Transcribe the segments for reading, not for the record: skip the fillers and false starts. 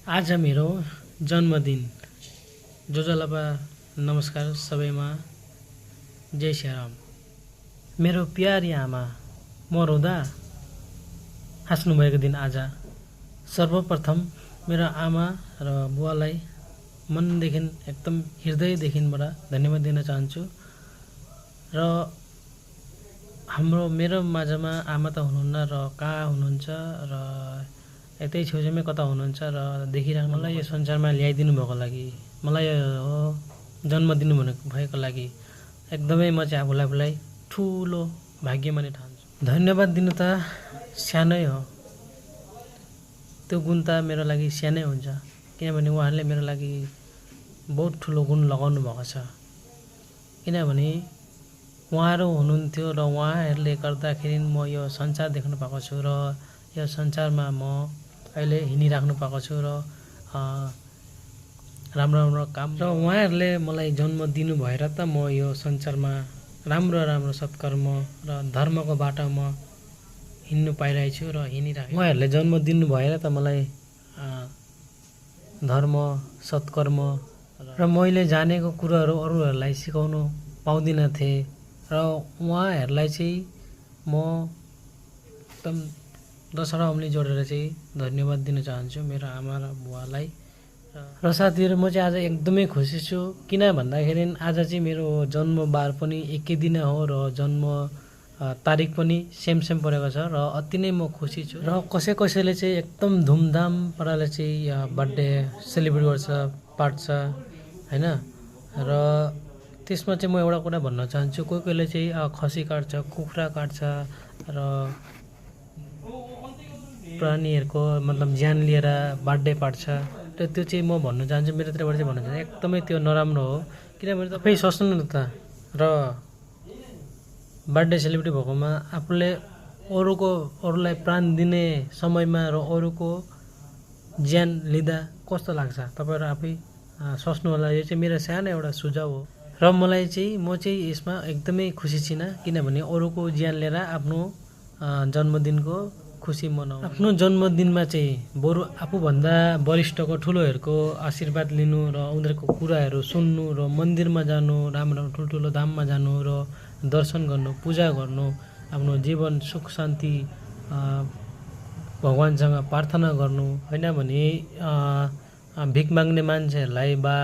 आज मेरो जन्मदिन। जोजलपा नमस्कार सबैमा, जय श्रीराम। मेरो प्यारी आमा म रोँदा हाँस्नुभएको दिन आज। सर्वप्रथम मेरो आमा र बुवालाई मनदेखि एकदम हृदयदेखिबाट धन्यवाद दिन चाहन्छु। र मेरो माझमा आमा त हुनुहुन्न र कहाँ हुनुहुन्छ र यतै छेउछाउमै कता हुनुहुन्छ र देखिराख्नु मलाई यो संसारमा ल्याइदिनु भएको लागि, मलाई यो जन्म दिनु भएको लागि एकदमै म चाहिँ आफूलाई ठुलो भाग्य माने ठान्छु। धन्यवाद दिनु त सानै हो, त्यो गुण त मेरो लागि सानै हुन्छ, किनभने उहाँहरूले मेरो लागि बहुत ठुलो गुण लगाउनु भएको छ। किनभने उहाँहरू हुनुहुन्थ्यो र उहाँहरूले गर्दाखेरि म यो संसार देख्नु पाएको छु र यो संसारमा म अहिले हिँडिराख्नु पाएको छु र राम्रो राम्रो काम र उहाँहरूले मलाई जन्म दिनु भएर त म यो संसारमा राम्रो राम्रो सत्कर्म र धर्मको बाटोमा हिँड्नु पाइरहेको छु र हिँडिरहेको। उहाँहरूले जन्म दिनु भएर त मलाई धर्म सत्कर्म र मैले जानेको कुराहरू अरूहरूलाई सिकाउनु पाउँदिनँ थिएँ र उहाँहरूलाई चाहिँ म एकदम दसवटा औँली जोडेर चाहिँ धन्यवाद दिन चाहन्छु मेरो आमा र बुवालाई। र साथीहरू म चाहिँ आज एकदमै खुसी छु, किन भन्दाखेरि आज चाहिँ मेरो जन्मबार पनि एकै दिन हो र जन्म तारिक पनि सेम परेको छ र अति नै म खुसी छु। र कसैले चाहिँ एकदम धुमधाम पाराले चाहिँ बर्थडे सेलिब्रेट गर्छ, पार्छ हैन। र त्यसमा चाहिँ म एउटा कुरा भन्न चाहन्छु, कोहीले चाहिँ खसी काट्छ, कुखुरा काट्छ र प्राणीहरूको मतलब ज्यान लिएर बर्थडे पार्छ। र त्यो चाहिँ म भन्न चाहन्छु, मेरोतिरबाट चाहिँ भन्न चाहन्छु एकदमै त्यो नराम्रो हो। किनभने तपाईँ सोच्नु न त, र बर्थडे सेलिब्रेट भएकोमा आफूले अरूलाई प्राण दिने समयमा र अरूको ज्यान लिँदा कस्तो लाग्छ तपाईँहरू आफै सोच्नु होला। यो चाहिँ मेरो सानो एउटा सुझाव हो र म चाहिँ यसमा एकदमै खुसी छिन, किनभने अरूको ज्यान लिएर आफ्नो जन्मदिनको खुसी मनाउनु। आफ्नो जन्मदिनमा चाहिँ बरु आफूभन्दा वरिष्ठको ठुलोहरूको आशीर्वाद लिनु र उनीहरूको कुराहरू सुन्नु र मन्दिरमा जानु, राम्रो ठुल्ठुलो धाममा जानु र दर्शन गर्नु, पूजा गर्नु, आफ्नो जीवन सुख शान्ति भगवान्सँग प्रार्थना गर्नु होइन भने भिख माग्ने मान्छेहरूलाई बा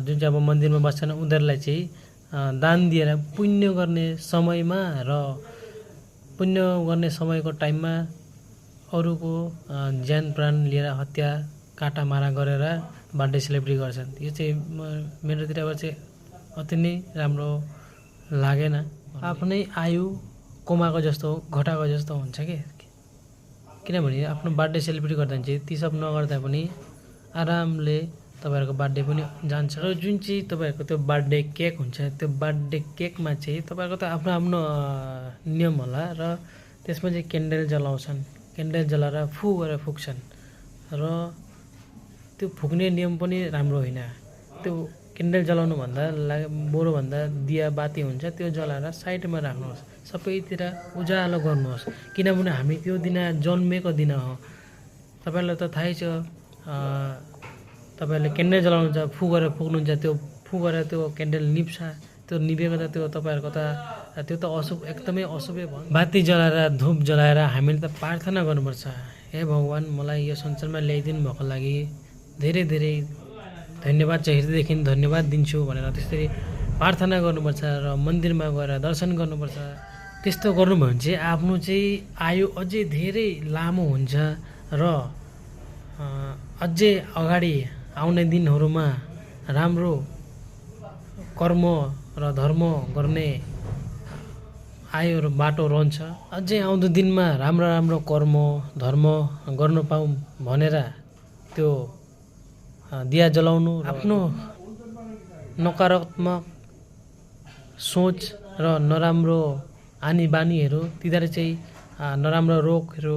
जुन चाहिँ अब मन्दिरमा बस्छन् उनीहरूलाई चाहिँ दान दिएर पुण्य गर्ने समयमा र पुण्य गर्ने समयको टाइममा अरूको ज्यान प्राण लिएर हत्या काटा मारा गरेर बर्थडे सेलिब्रेट गर्छन्। यो चाहिँ मेरोतिरबाट चाहिँ अति नै राम्रो लागेन। आफ्नै आयु कमाएको जस्तो घटाएको जस्तो हुन्छ कि, किनभने आफ्नो बर्थडे सेलिब्रेट गर्दा चाहिँ ती सब नगर्दा पनि आरामले तपाईँहरूको बर्थडे पनि जान्छ। र जुन चाहिँ तपाईँहरूको त्यो बर्थडे केक हुन्छ, त्यो बर्थडे केकमा चाहिँ तपाईँहरूको त आफ्नो आफ्नो नियम होला र त्यसमा चाहिँ क्यान्डल जलाउँछन्, क्यान्डल जलाएर फु गरेर फुक्छन् र त्यो फुक्ने नियम पनि राम्रो होइन। त्यो क्यान्डल जलाउनुभन्दा बरुभन्दा दिया बाती हुन्छ त्यो जलाएर साइडमा राख्नुहोस्, सबैतिर उज्यालो गर्नुहोस्, किनभने हामी त्यो दिन जन्मेको दिन हो। तपाईँलाई त थाहै छ, तपाईँहरूले क्यान्डल जलाउनुहुन्छ, फु गरेर फुक्नुहुन्छ, त्यो फु गरेर त्यो क्यान्डल निप्छ, त्यो निभेको त त्यो तपाईँहरूको त त्यो त एकदमै अशुभै भयो। बाती जलाएर धुप जलाएर हामीले त प्रार्थना गर्नुपर्छ, हे भगवान् मलाई यो संसारमा ल्याइदिनु भएको लागि धेरै धेरै धन्यवाद छ, हृदयदेखि धन्यवाद दिन्छु भनेर त्यसरी प्रार्थना गर्नुपर्छ र मन्दिरमा गएर दर्शन गर्नुपर्छ। त्यस्तो गर्नुभयो भने चाहिँ आफ्नो चाहिँ आयु अझै धेरै लामो हुन्छ र अझै अगाडि आउने दिनहरूमा राम्रो कर्म र धर्म गर्ने आयुहरू बाटो रहन्छ। अझै आउँदो दिनमा राम्रो राम्रो कर्म धर्म गर्नु पाऊँ भनेर त्यो दिया जलाउनु, आफ्नो नकारात्मक सोच र नराम्रो आनी बानीहरू तिनीहरू चाहिँ नराम्रो रोगहरू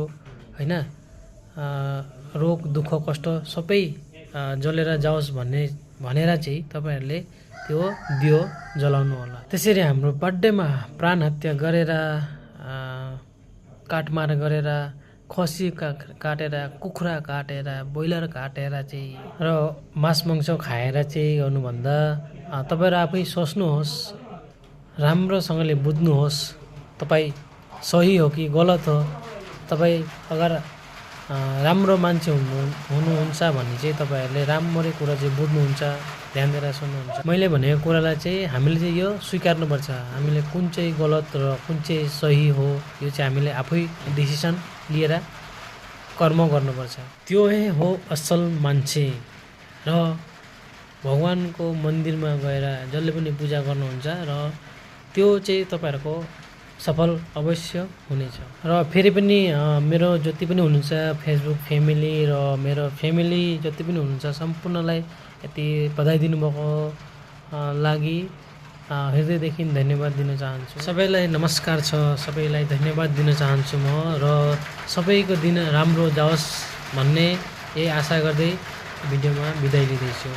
होइन, रोग दुःख कष्ट सबै जलेर जाओस् भनेर चाहिँ तपाईँहरूले त्यो दियो जलाउनु होला। त्यसरी हाम्रो बर्थडेमा प्राण हत्या गरेर काटमार गरेर खसी काटेर, कुखुरा काटेर, ब्रोइलर काटेर चाहिँ र मांस मांस खाएर चाहिँ गर्नुभन्दा तपाईहरु आफै सोच्नुहोस्, राम्रोसँगले बुझ्नुहोस् तपाईँ सही हो कि गलत हो। तपाईँ अगर राम्रो मान्छे हुनुहुन्छ भने चाहिँ तपाईहरुले राम्ररी कुरा चाहिँ बुझ्नुहुन्छ, ध्यान दिएर सुन्नुहुन्छ। मैले भनेको कुरालाई चाहिँ हामीले चाहिँ यो स्वीकार्नुपर्छ। हामीले कुन चाहिँ गलत र कुन चाहिँ सही हो यो चाहिँ हामीले आफै डिसिसन लिएर कर्म गर्नुपर्छ। त्यो हो असल मान्छे। र भगवानको मन्दिरमा गएर जसले पनि पूजा गर्नुहुन्छ र त्यो चाहिँ तपाईहरुको सफल अवश्य हुनेछ। र फेरि पनि मेरो जति पनि हुनुहुन्छ फेसबुक फ्यामिली र मेरो फ्यामिली जति पनि हुनुहुन्छ सम्पूर्णलाई यति बधाई दिनुभएको लागि हृदयदेखि धन्यवाद दिन चाहन्छु। सबैलाई नमस्कार छ, सबैलाई धन्यवाद दिन चाहन्छु म र सबैको दिन राम्रो जाओस् भन्ने यही आशा गर्दै भिडियोमा बिदाई लिँदैछु।